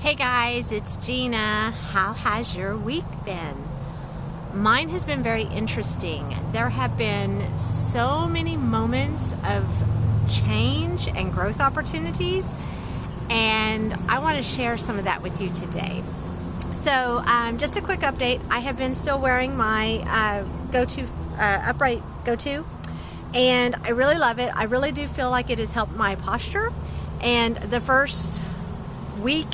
Hey guys, it's Gina. How has your week been? Mine has been very interesting. There have been so many moments of change and growth opportunities, and I want to share some of that with you today. So just a quick update. I have been still wearing my upright go-to, and I really love it. I really do feel like it has helped my posture. And the first week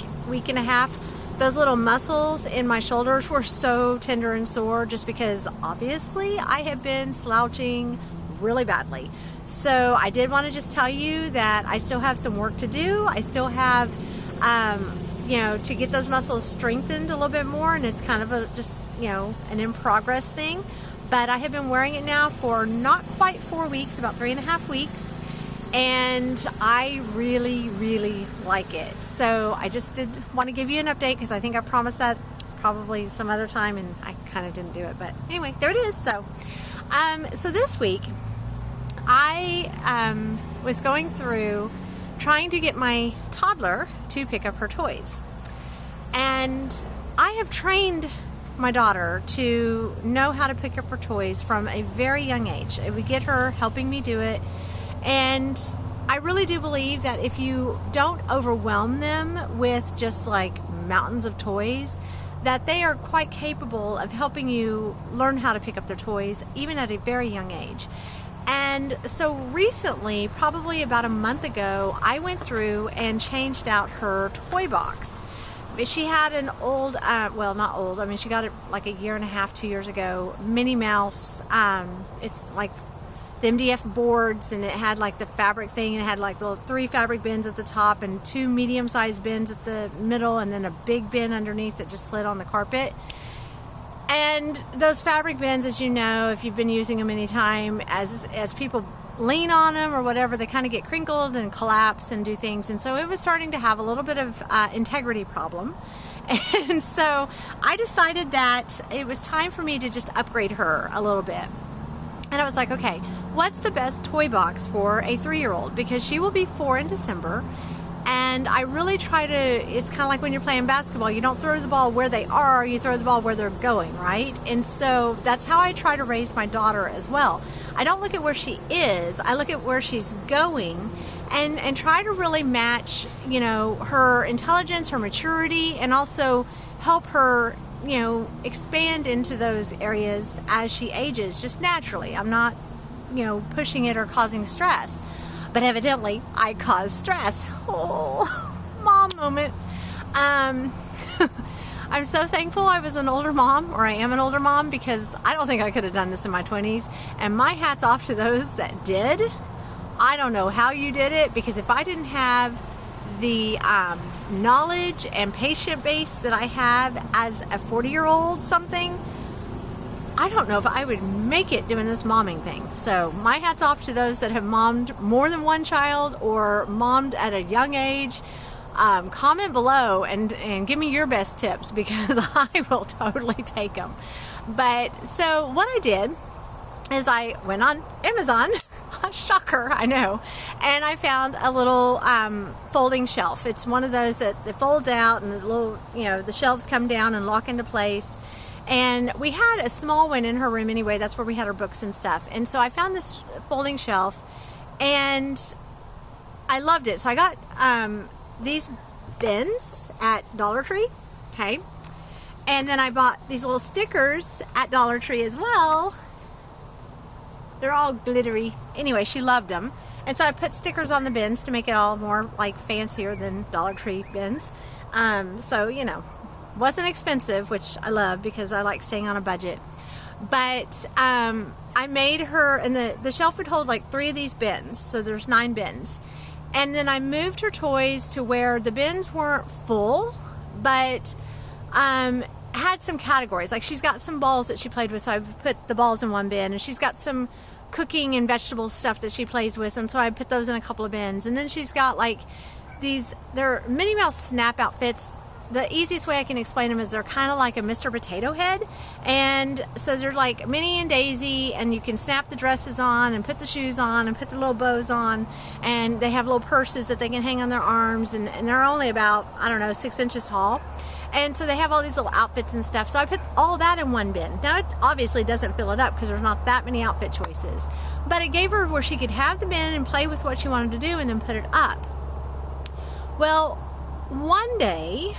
and a half, those little muscles in my shoulders were so tender and sore just because obviously I have been slouching really badly. So I did want to just tell you that I still have some work to do. I still have, to get those muscles strengthened a little bit more, and it's kind of an in progress thing. But I have been wearing it now for not quite 4 weeks, about 3.5 weeks. And I really, really like it. So I just did want to give you an update because I think I promised that probably some other time and I kind of didn't do it. But anyway, there it is. So this week I was going through trying to get my toddler to pick up her toys. And I have trained my daughter to know how to pick up her toys from a very young age. It would get her helping me do it. And I really do believe that if you don't overwhelm them with just like mountains of toys, that they are quite capable of helping you learn how to pick up their toys, even at a very young age. And so recently, probably about a month ago, I went through and changed out her toy box. She had an old, not old, she got it like 1.5 years, 2 years ago, Minnie Mouse. It's like the MDF boards, and it had like the fabric thing, and it had like the 3 fabric bins at the top and 2 medium-sized bins at the middle, and then a big bin underneath that just slid on the carpet. And those fabric bins, as you know, if you've been using them any time, as people lean on them or whatever, they kind of get crinkled and collapse and do things. And so it was starting to have a little bit of integrity problem. And so I decided that it was time for me to just upgrade her a little bit. And I was like, okay, what's the best toy box for a 3-year-old? Because she will be 4 in December. And I really try to, it's kind of like when you're playing basketball, you don't throw the ball where they are, you throw the ball where they're going, right? And so that's how I try to raise my daughter as well. I don't look at where she is, I look at where she's going, and try to really match, her intelligence, her maturity, and also help her expand into those areas as she ages, just naturally. I'm not, pushing it or causing stress. But evidently, I cause stress. Oh, mom moment. I'm so thankful I was an older mom, or I am an older mom, because I don't think I could have done this in my 20s. And my hat's off to those that did. I don't know how you did it, because if I didn't have the knowledge and patient base that I have as a 40-year-old something, I don't know if I would make it doing this momming thing. So my hat's off to those that have mommed more than one child or mommed at a young age. Comment below and give me your best tips, because I will totally take them. But so what I did is I went on Amazon. Shocker, I know. And I found a little folding shelf. It's one of those that folds out, and the little, the shelves come down and lock into place. And we had a small one in her room anyway. That's where we had our books and stuff. And so I found this folding shelf, and I loved it. So I got these bins at Dollar Tree, okay? And then I bought these little stickers at Dollar Tree as well. They're all glittery. Anyway, she loved them. And so I put stickers on the bins to make it all more like fancier than Dollar Tree bins. Wasn't expensive, which I love because I like staying on a budget. But I made her, and the shelf would hold like 3 of these bins. So there's 9 bins. And then I moved her toys to where the bins weren't full, but had some categories. Like she's got some balls that she played with, so I put the balls in one bin. And she's got some cooking and vegetable stuff that she plays with, and so I put those in a couple of bins. And then she's got like they're Minnie Mouse snap outfits the easiest way I can explain them is they're kind of like a Mr. Potato Head. And so they're like Minnie and Daisy, and you can snap the dresses on and put the shoes on and put the little bows on, and they have little purses that they can hang on their arms, and they're only about, I don't know, 6 inches tall. And so they have all these little outfits and stuff. So I put all that in one bin. Now it obviously doesn't fill it up because there's not that many outfit choices, but it gave her where she could have the bin and play with what she wanted to do and then put it up. Well, one day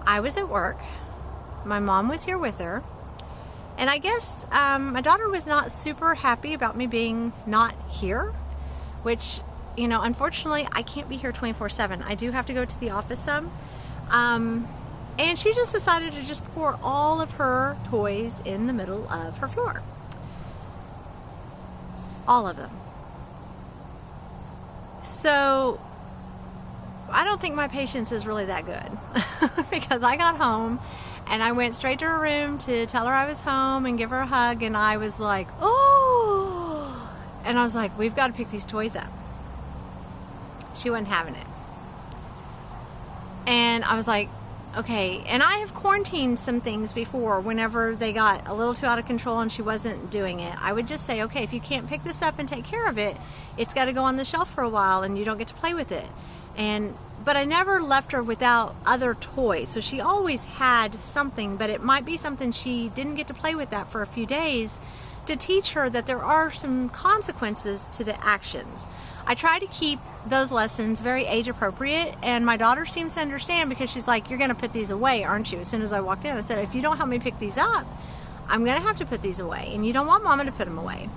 I was at work. My mom was here with her. And I guess my daughter was not super happy about me being not here, which, you know, unfortunately I can't be here 24/7. I do have to go to the office some. And she just decided to just pour all of her toys in the middle of her floor. All of them. So I don't think my patience is really that good because I got home and I went straight to her room to tell her I was home and give her a hug, and I was like, oh, and I was like, we've got to pick these toys up. She wasn't having it. And I was like, okay. And I have quarantined some things before whenever they got a little too out of control and she wasn't doing it. I would just say, okay, if you can't pick this up and take care of it, it's got to go on the shelf for a while and you don't get to play with it. But I never left her without other toys. So she always had something, but it might be something she didn't get to play with that for a few days, to teach her that there are some consequences to the actions. I try to keep those lessons very age appropriate, and my daughter seems to understand because she's like, you're going to put these away, aren't you? As soon as I walked in, I said, if you don't help me pick these up, I'm going to have to put these away, and you don't want Mama to put them away.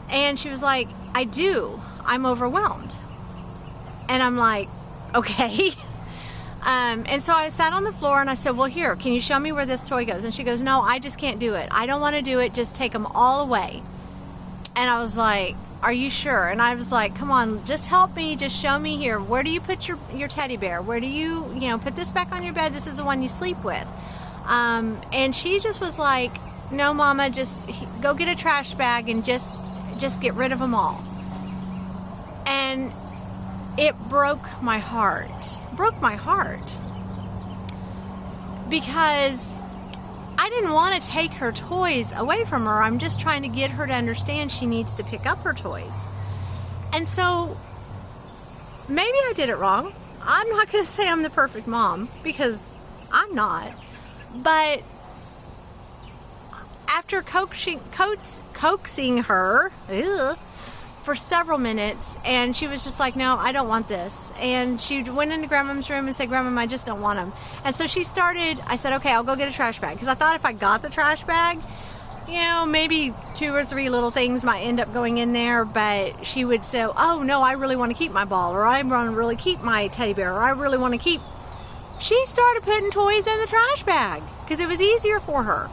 And she was like, I do. I'm overwhelmed. And I'm like, okay. And so I sat on the floor and I said, well, here, can you show me where this toy goes? And she goes, no, I just can't do it. I don't want to do it. Just take them all away. And I was like, are you sure? And I was like, come on, just help me. Just show me here. Where do you put your teddy bear? Where do you put this back on your bed? This is the one you sleep with. And she just was like, no, Mama, just go get a trash bag and just get rid of them all. And it broke my heart. Because I didn't want to take her toys away from her. I'm just trying to get her to understand she needs to pick up her toys. And so maybe I did it wrong. I'm not going to say I'm the perfect mom because I'm not. But after coaxing her for several minutes, and she was just like, no, I don't want this. And she went into Grandma's room and said, Grandma, I just don't want them. And so she started, I said, okay, I'll go get a trash bag. Because I thought if I got the trash bag, maybe 2 or 3 little things might end up going in there. But she would say, oh, no, I really want to keep my ball, or I want to really keep my teddy bear, or I really want to keep. She started putting toys in the trash bag because it was easier for her.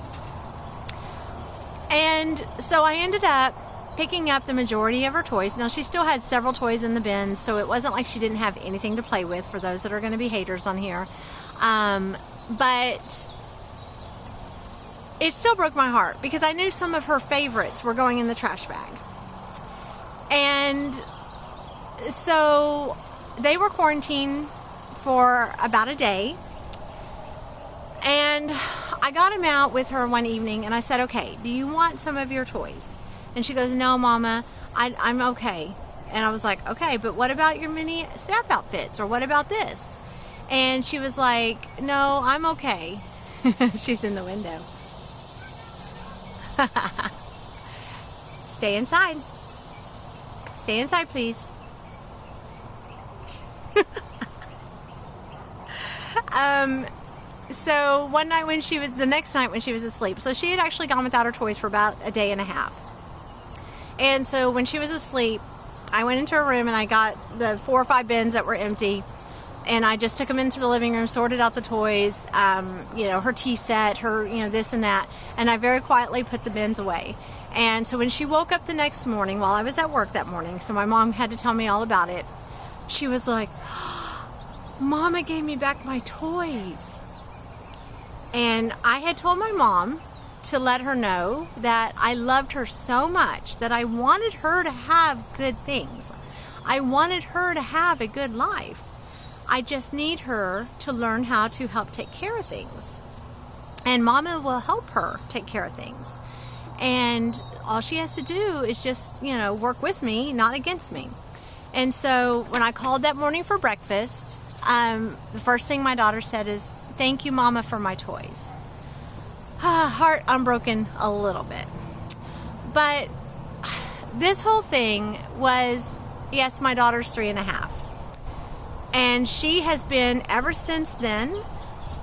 And so I ended up picking up the majority of her toys. Now, she still had several toys in the bins, so it wasn't like she didn't have anything to play with, for those that are going to be haters on here. But it still broke my heart because I knew some of her favorites were going in the trash bag. And so they were quarantined for about a day. And I got them out with her one evening and I said, okay, do you want some of your toys? And she goes, no, Mama, I'm okay. And I was like, okay, but what about your mini snap outfits? Or what about this? And she was like, no, I'm okay. She's in the window. Stay inside. Stay inside, please. So the next night when she was asleep, so she had actually gone without her toys for about a day and a half. And so when she was asleep, I went into her room and I got the 4 or 5 bins that were empty, and I just took them into the living room, sorted out the toys, her tea set, her, this and that, and I very quietly put the bins away. And so when she woke up the next morning, while I was at work that morning, so my mom had to tell me all about it, she was like, Mama gave me back my toys. And I had told my mom to let her know that I loved her so much that I wanted her to have good things. I wanted her to have a good life. I just need her to learn how to help take care of things. And Mama will help her take care of things. And all she has to do is just, work with me, not against me. And so when I called that morning for breakfast, the first thing my daughter said is, "Thank you, Mama, for my toys." Heart unbroken a little bit. But this whole thing was, yes, my daughter's 3.5. And she has been, ever since then,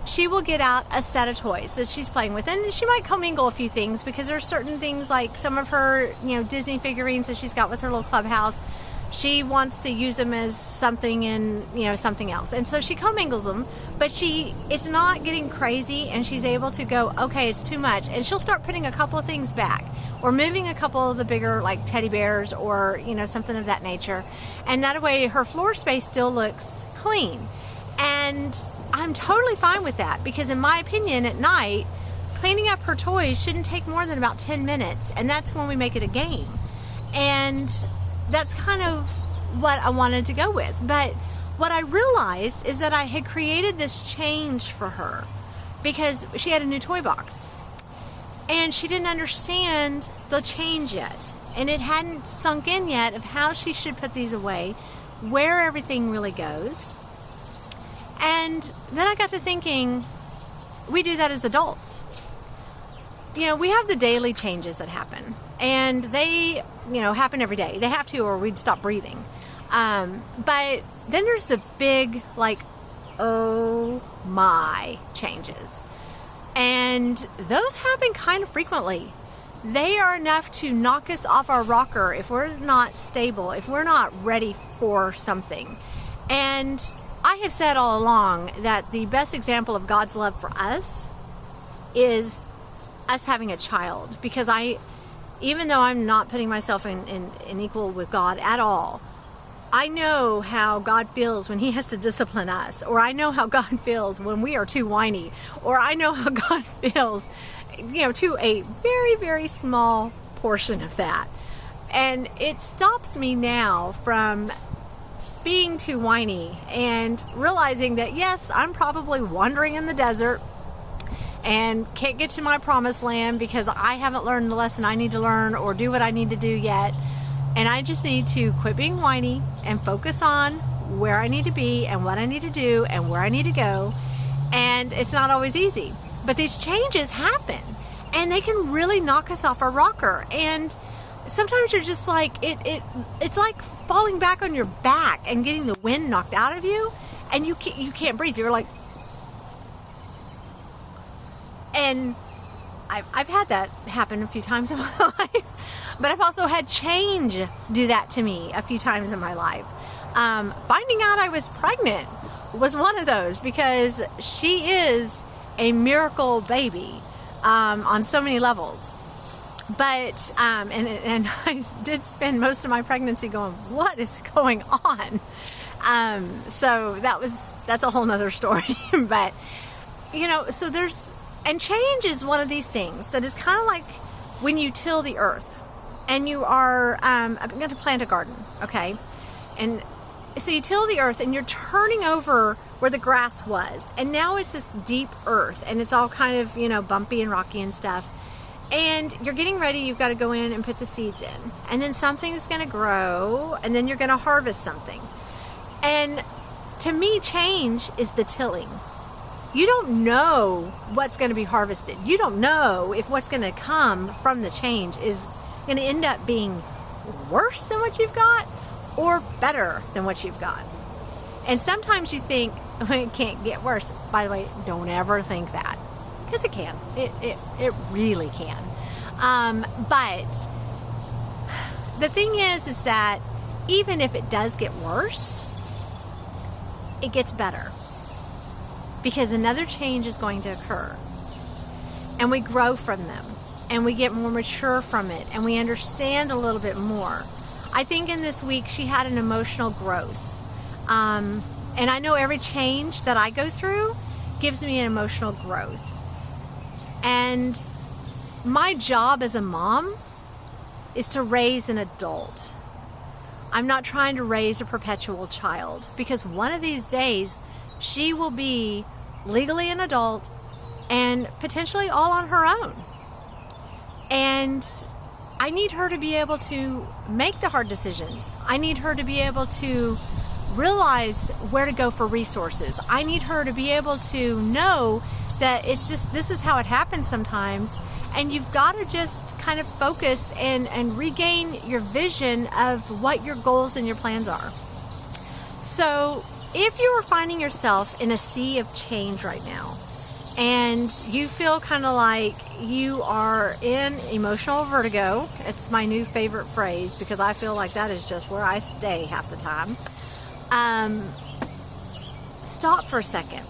she will get out a set of toys that she's playing with. And she might commingle a few things, because there's certain things like some of her, Disney figurines that she's got with her little clubhouse. She wants to use them as something in, something else. And so she commingles them, but it's not getting crazy, and she's able to go, okay, it's too much. And she'll start putting a couple of things back, or moving a couple of the bigger, like teddy bears, or, something of that nature. And that way her floor space still looks clean. And I'm totally fine with that, because in my opinion, at night, cleaning up her toys shouldn't take more than about 10 minutes. And that's when we make it a game. And that's kind of what I wanted to go with. But what I realized is that I had created this change for her because she had a new toy box. And she didn't understand the change yet. And it hadn't sunk in yet of how she should put these away, where everything really goes. And then I got to thinking, we do that as adults. We have the daily changes that happen. And they, happen every day. They have to, or we'd stop breathing. But then there's the big, oh my changes. And those happen kind of frequently. They are enough to knock us off our rocker if we're not stable, if we're not ready for something. And I have said all along that the best example of God's love for us is us having a child. Because even though I'm not putting myself in equal with God at all, I know how God feels when he has to discipline us, or I know how God feels when we are too whiny, or I know how God feels, to a very, very small portion of that. And it stops me now from being too whiny and realizing that, yes, I'm probably wandering in the desert and can't get to my promised land because I haven't learned the lesson I need to learn or do what I need to do yet. And I just need to quit being whiny and focus on where I need to be and what I need to do and where I need to go. And it's not always easy, but these changes happen and they can really knock us off our rocker. And sometimes you're just like, it's like falling back on your back and getting the wind knocked out of you, and you can't breathe. You're like, and I've had that happen a few times in my life, but I've also had change do that to me a few times in my life. Finding out I was pregnant was one of those, because she is a miracle baby on so many levels. But and I did spend most of my pregnancy going, what is going on? So that's a whole nother story. But so and change is one of these things that is kind of like when you till the earth and you are I'm going to plant a garden, okay? And so you till the earth and you're turning over where the grass was, and now it's this deep earth and it's all kind of bumpy and rocky and stuff. And you're getting ready, you've got to go in and put the seeds in. And then something's going to grow, and then you're going to harvest something. And to me, change is the tilling. You don't know what's going to be harvested. You don't know if what's going to come from the change is going to end up being worse than what you've got or better than what you've got. And sometimes you think, it can't get worse. By the way, don't ever think that. Because it can. It really can. But the thing is that even if it does get worse, it gets better. Because another change is going to occur. And we grow from them. And we get more mature from it. And we understand a little bit more. I think in this week she had an emotional growth. And I know every change that I go through gives me an emotional growth. And my job as a mom is to raise an adult. I'm not trying to raise a perpetual child, because one of these days she will be legally an adult and potentially all on her own. And I need her to be able to make the hard decisions. I need her to be able to realize where to go for resources. I need her to be able to know that it's just, this is how it happens sometimes. And you've got to just kind of focus and regain your vision of what your goals and your plans are. So if you are finding yourself in a sea of change right now, and you feel kind of like you are in emotional vertigo, it's my new favorite phrase because I feel like that is just where I stay half the time. Stop for a second.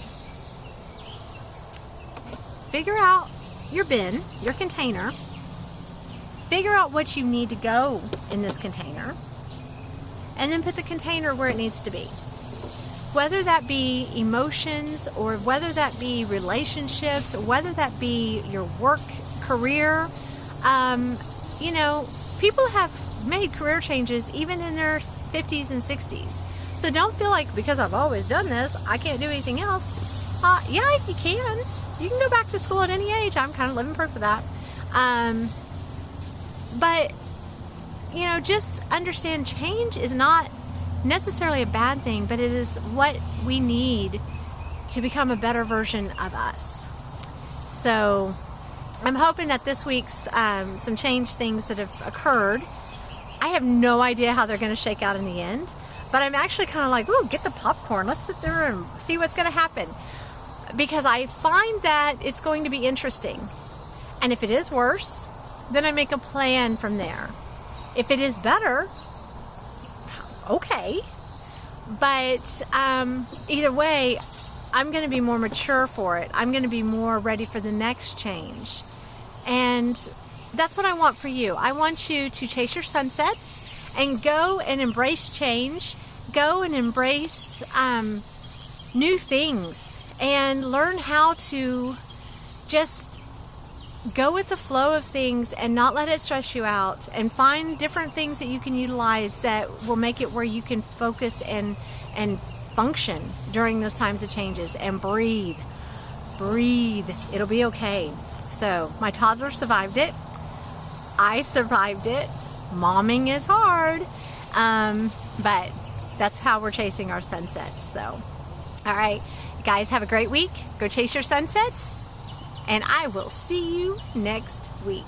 Figure out your bin, your container. Figure out what you need to go in this container, and then put the container where it needs to be. Whether that be emotions, or whether that be relationships, or whether that be your work career. You know, people have made career changes even in their 50s and 60s. So don't feel like because I've always done this, I can't do anything else. Yeah, you can. You can go back to school at any age. I'm kind of living proof of that. But, you know, just understand change is not necessarily a bad thing, but it is what we need to become a better version of us. So I'm hoping that this week's some change things that have occurred, I have no idea how they're going to shake out in the end, but I'm actually kind of like, ooh, get the popcorn. Let's sit there and see what's going to happen, because I find that it's going to be interesting. And if it is worse, then I make a plan from there. If it is better, okay. But either way, I'm going to be more mature for it. I'm going to be more ready for the next change. And that's what I want for you. I want you to chase your sunsets and go and embrace change. Go and embrace new things and learn how to just go with the flow of things and not let it stress you out, and find different things that you can utilize that will make it where you can focus and function during those times of changes, and breathe. It'll be okay. So my toddler survived it. I survived it. Momming is hard. But that's how we're chasing our sunsets. So, all right, guys, have a great week. Go chase your sunsets. And I will see you next week.